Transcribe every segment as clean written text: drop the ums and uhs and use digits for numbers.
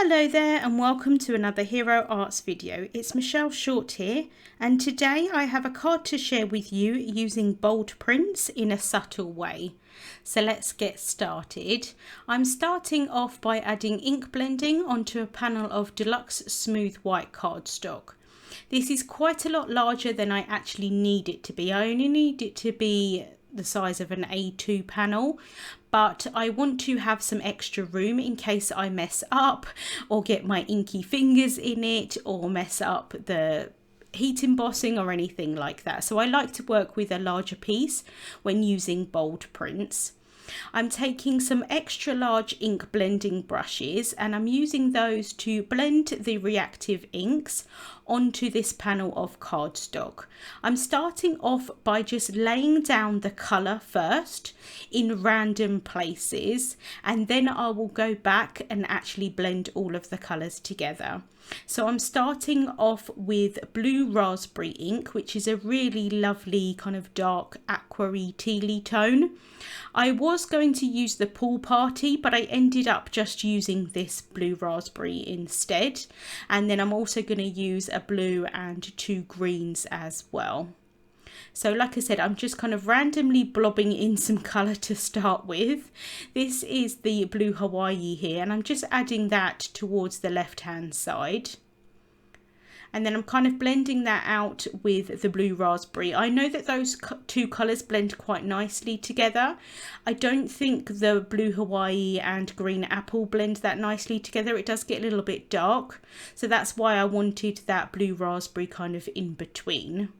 Hello there and welcome to another Hero Arts video. It's Michelle Short here, and today I have a card to share with you using bold prints in a subtle way. So let's get started. I'm starting off by adding ink blending onto a panel of Deluxe smooth white cardstock. This is quite a lot larger than I actually need it to be. I only need it to be the size of an A2 panel, but I want to have some extra room in case I mess up or get my inky fingers in it or mess up the heat embossing or anything like that. So I like to work with a larger piece when using bold prints. I'm taking some extra large ink blending brushes and I'm using those to blend the reactive inks onto this panel of cardstock. I'm starting off by just laying down the colour first in random places, and then I will go back and actually blend all of the colours together. So I'm starting off with blue raspberry ink, which is a really lovely kind of dark aqua-y tealy tone. I was going to use the Pool Party, but I ended up just using this blue raspberry instead. And then I'm also going to use a blue and two greens as well. So like I said, I'm just kind of randomly blobbing in some colour to start with. This is the blue Hawaii here, and I'm just adding that towards the left hand side. And then I'm kind of blending that out with the blue raspberry. I know that those two colours blend quite nicely together. I don't think the blue Hawaii and green apple blend that nicely together. It does get a little bit dark. So that's why I wanted that blue raspberry kind of in between.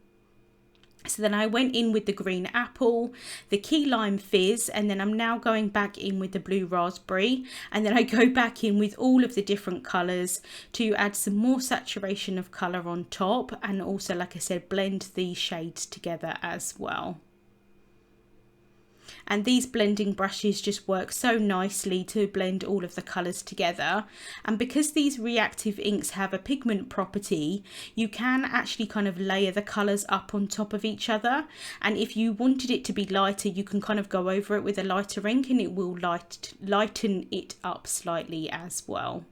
So then I went in with the green apple, the key lime fizz, and then I'm now going back in with the blue raspberry, and then I go back in with all of the different colours to add some more saturation of colour on top, and also, like I said, blend the shades together as well. And these blending brushes just work so nicely to blend all of the colours together. And because these reactive inks have a pigment property, you can actually kind of layer the colours up on top of each other. And if you wanted it to be lighter, you can kind of go over it with a lighter ink and it will lighten it up slightly as well.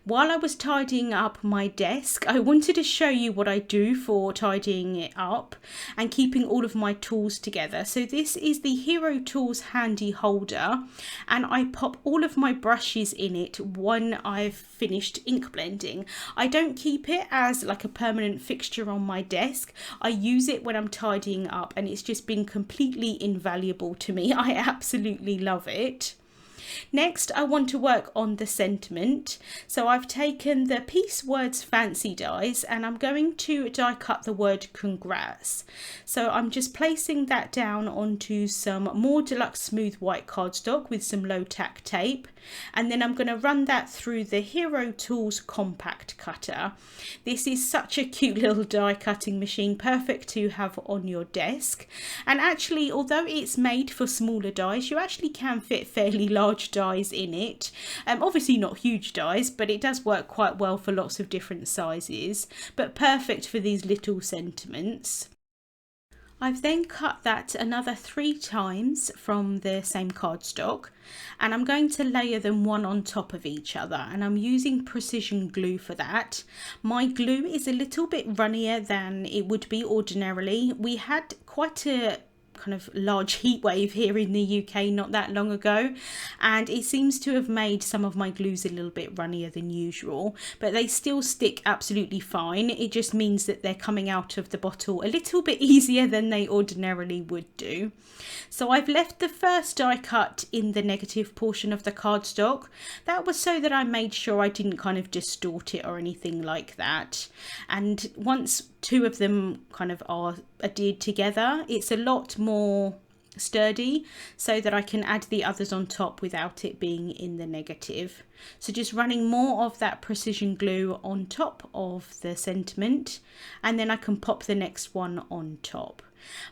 While I was tidying up my desk, I wanted to show you what I do for tidying it up and keeping all of my tools together. So this is the Hero Tools handy holder, and I pop all of my brushes in it when I've finished ink blending. I don't keep it as like a permanent fixture on my desk. I use it when I'm tidying up, and it's just been completely invaluable to me. I absolutely love it. Next, I want to work on the sentiment. So I've taken the Peace Words Fancy dies and I'm going to die cut the word congrats. So I'm just placing that down onto some more Deluxe smooth white cardstock with some low tack tape. And then I'm going to run that through the Hero Tools compact cutter. This is such a cute little die cutting machine, perfect to have on your desk. And actually, although it's made for smaller dies, you actually can fit fairly large dies in it. Obviously not huge dies, but it does work quite well for lots of different sizes, but perfect for these little sentiments. I've then cut that another 3 times from the same cardstock, and I'm going to layer them one on top of each other, and I'm using precision glue for that. My glue is a little bit runnier than it would be ordinarily. We had quite a kind of large heat wave here in the UK not that long ago, and it seems to have made some of my glues a little bit runnier than usual, but they still stick absolutely fine. It just means that they're coming out of the bottle a little bit easier than they ordinarily would do. So I've left the first die cut in the negative portion of the cardstock. That was so that I made sure I didn't kind of distort it or anything like that. And once 2 of them kind of are adhered together, it's a lot more sturdy so that I can add the others on top without it being in the negative. So just running more of that precision glue on top of the sentiment, and then I can pop the next one on top.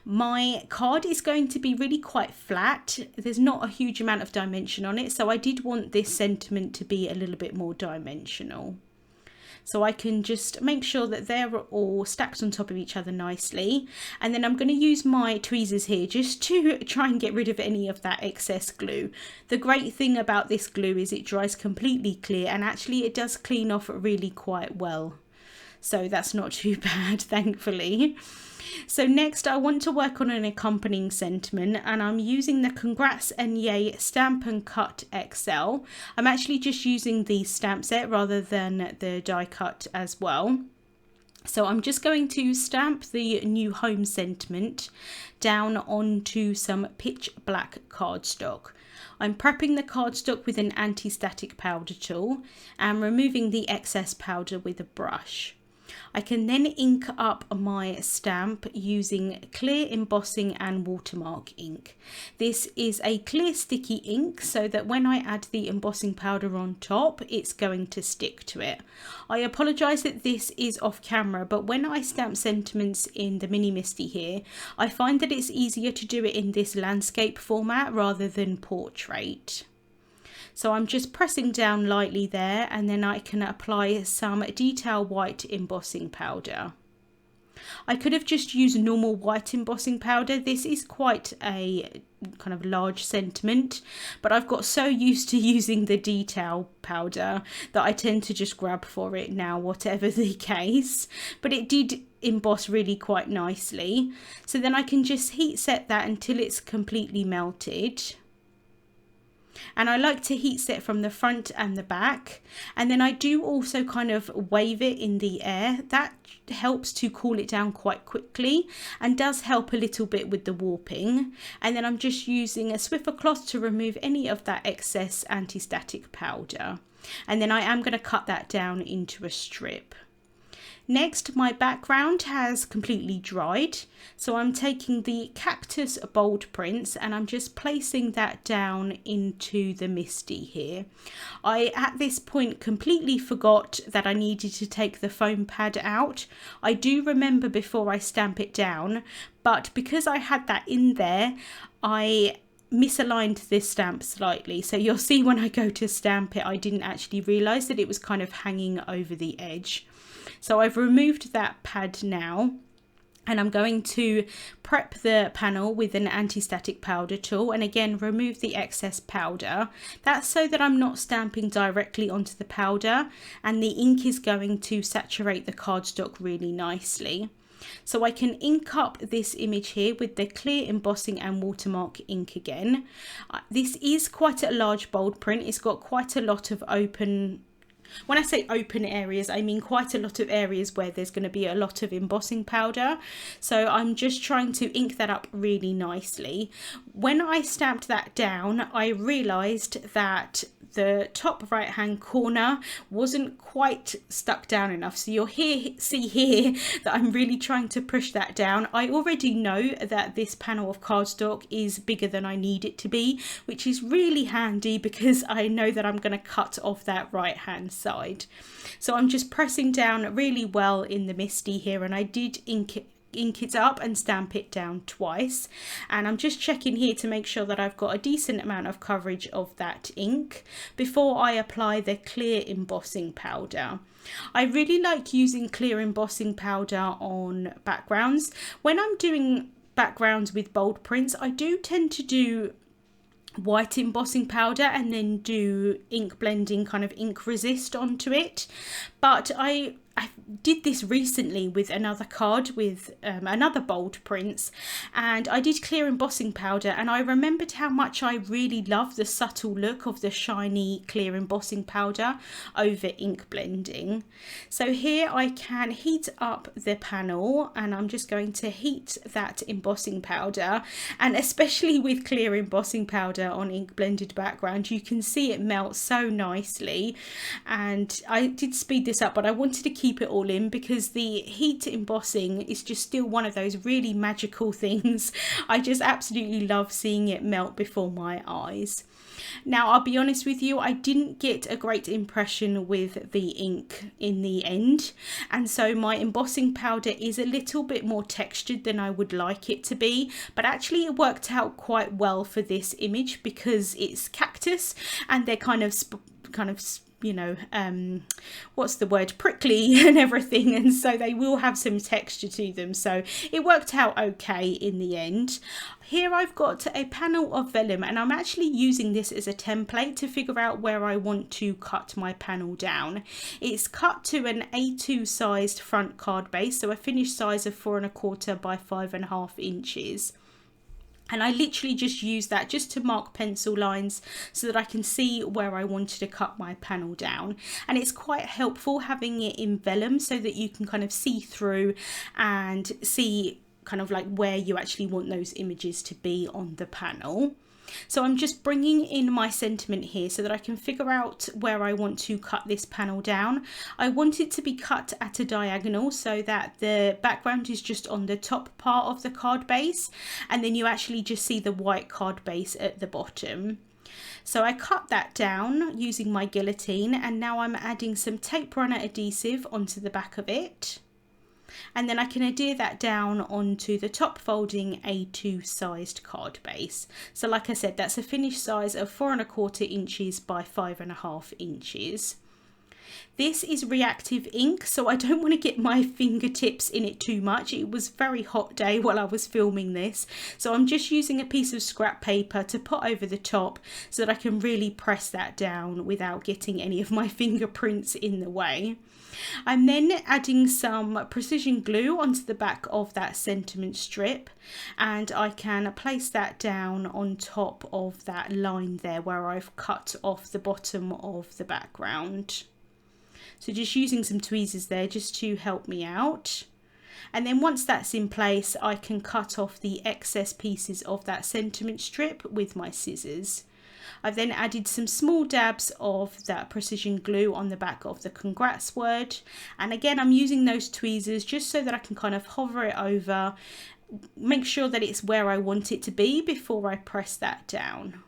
My card is going to be really quite flat. There's not a huge amount of dimension on it, so I did want this sentiment to be a little bit more dimensional. So I can just make sure that they're all stacked on top of each other nicely. And then I'm going to use my tweezers here just to try and get rid of any of that excess glue. The great thing about this glue is it dries completely clear, and actually it does clean off really quite well. So that's not too bad, thankfully. So next I want to work on an accompanying sentiment, and I'm using the Congrats and Yay Stamp and Cut XL. I'm actually just using the stamp set rather than the die cut as well. So I'm just going to stamp the new home sentiment down onto some pitch black cardstock. I'm prepping the cardstock with an anti-static powder tool and removing the excess powder with a brush. I can then ink up my stamp using clear embossing and Watermark ink. This is a clear sticky ink so that when I add the embossing powder on top, it's going to stick to it. I apologise that this is off camera, but when I stamp sentiments in the Mini Misty here, I find that it's easier to do it in this landscape format rather than portrait. So I'm just pressing down lightly there, and then I can apply some detail white embossing powder. I could have just used normal white embossing powder. This is quite a kind of large sentiment, but I've got so used to using the detail powder that I tend to just grab for it now, whatever the case. But it did emboss really quite nicely. So then I can just heat set that until it's completely melted. And I like to heat set from the front and the back, and then I do also kind of wave it in the air. That helps to cool it down quite quickly and does help a little bit with the warping. And then I'm just using a Swiffer cloth to remove any of that excess anti-static powder, and then I am going to cut that down into a strip. Next, my background has completely dried, so I'm taking the Cactus bold prints and I'm just placing that down into the Misty here. I at this point completely forgot that I needed to take the foam pad out. I do remember before I stamp it down, but because I had that in there, I misaligned this stamp slightly, so you'll see when I go to stamp it, I didn't actually realise that it was kind of hanging over the edge. So I've removed that pad now, and I'm going to prep the panel with an anti-static powder tool, and again remove the excess powder. That's so that I'm not stamping directly onto the powder, and the ink is going to saturate the cardstock really nicely. So I can ink up this image here with the clear embossing and Watermark ink again. This is quite a large bold print. It's got quite a lot of open, when I say open areas, I mean quite a lot of areas where there's going to be a lot of embossing powder. So I'm just trying to ink that up really nicely. When I stamped that down, I realised that the top right hand corner wasn't quite stuck down enough. So you'll see here that I'm really trying to push that down. I already know that this panel of cardstock is bigger than I need it to be, which is really handy because I know that I'm going to cut off that right hand side. So I'm just pressing down really well in the Misty here, and I did ink it up and stamp it down twice, and I'm just checking here to make sure that I've got a decent amount of coverage of that ink before I apply the clear embossing powder. I really like using clear embossing powder on backgrounds. When I'm doing backgrounds with bold prints, I do tend to do white embossing powder and then do ink blending, kind of ink resist onto it, but I did this recently with another card with another bold prints, and I did clear embossing powder, and I remembered how much I really love the subtle look of the shiny clear embossing powder over ink blending. So here I can heat up the panel, and I'm just going to heat that embossing powder, and especially with clear embossing powder on ink blended background, you can see it melt so nicely. And I did speed this up, but I wanted to keep it all in because the heat embossing is just still one of those really magical things. I just absolutely love seeing it melt before my eyes. Now, I'll be honest with you, I didn't get a great impression with the ink in the end, and so my embossing powder is a little bit more textured than I would like it to be, but actually it worked out quite well for this image because it's Cactus and they're kind of you know, what's the word, prickly and everything, and so they will have some texture to them, so it worked out okay in the end. Here I've got a panel of vellum, and I'm actually using this as a template to figure out where I want to cut my panel down. It's cut to an A2 sized front card base, so a finished size of 4 1/4 by 5.5 inches. And I literally just use that just to mark pencil lines so that I can see where I wanted to cut my panel down. And it's quite helpful having it in vellum so that you can kind of see through and see kind of like where you actually want those images to be on the panel. So I'm just bringing in my sentiment here so that I can figure out where I want to cut this panel down. I want it to be cut at a diagonal so that the background is just on the top part of the card base, and then you actually just see the white card base at the bottom. So I cut that down using my guillotine, and now I'm adding some tape runner adhesive onto the back of it. And then I can adhere that down onto the top folding A2 sized card base. So like I said, that's a finished size of 4 1/4 inches by 5.5 inches. This is reactive ink, so I don't want to get my fingertips in it too much. It was a very hot day while I was filming this, so I'm just using a piece of scrap paper to put over the top so that I can really press that down without getting any of my fingerprints in the way. I'm then adding some precision glue onto the back of that sentiment strip, and I can place that down on top of that line there where I've cut off the bottom of the background. So just using some tweezers there just to help me out. And then once that's in place, I can cut off the excess pieces of that sentiment strip with my scissors. I've then added some small dabs of that precision glue on the back of the congrats word, and again I'm using those tweezers just so that I can kind of hover it over, make sure that it's where I want it to be before I press that down.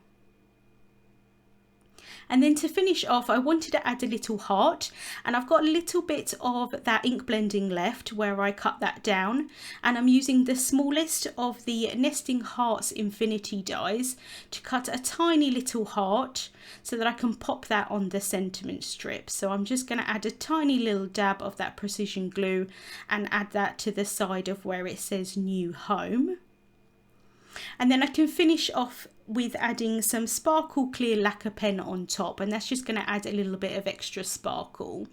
And then to finish off, I wanted to add a little heart, and I've got a little bit of that ink blending left where I cut that down, and I'm using the smallest of the Nesting Hearts Infinity dies to cut a tiny little heart so that I can pop that on the sentiment strip. So I'm just going to add a tiny little dab of that precision glue and add that to the side of where it says New Home. And then I can finish off with adding some sparkle clear lacquer pen on top, and that's just going to add a little bit of extra sparkle.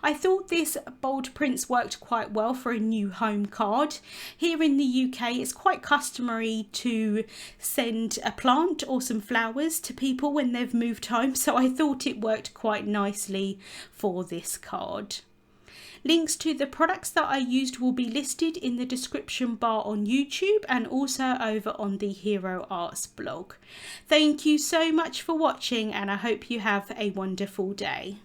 I thought this bold prints worked quite well for a new home card. Here in the UK, it's quite customary to send a plant or some flowers to people when they've moved home, so I thought it worked quite nicely for this card. Links to the products that I used will be listed in the description bar on YouTube and also over on the Hero Arts blog. Thank you so much for watching, and I hope you have a wonderful day.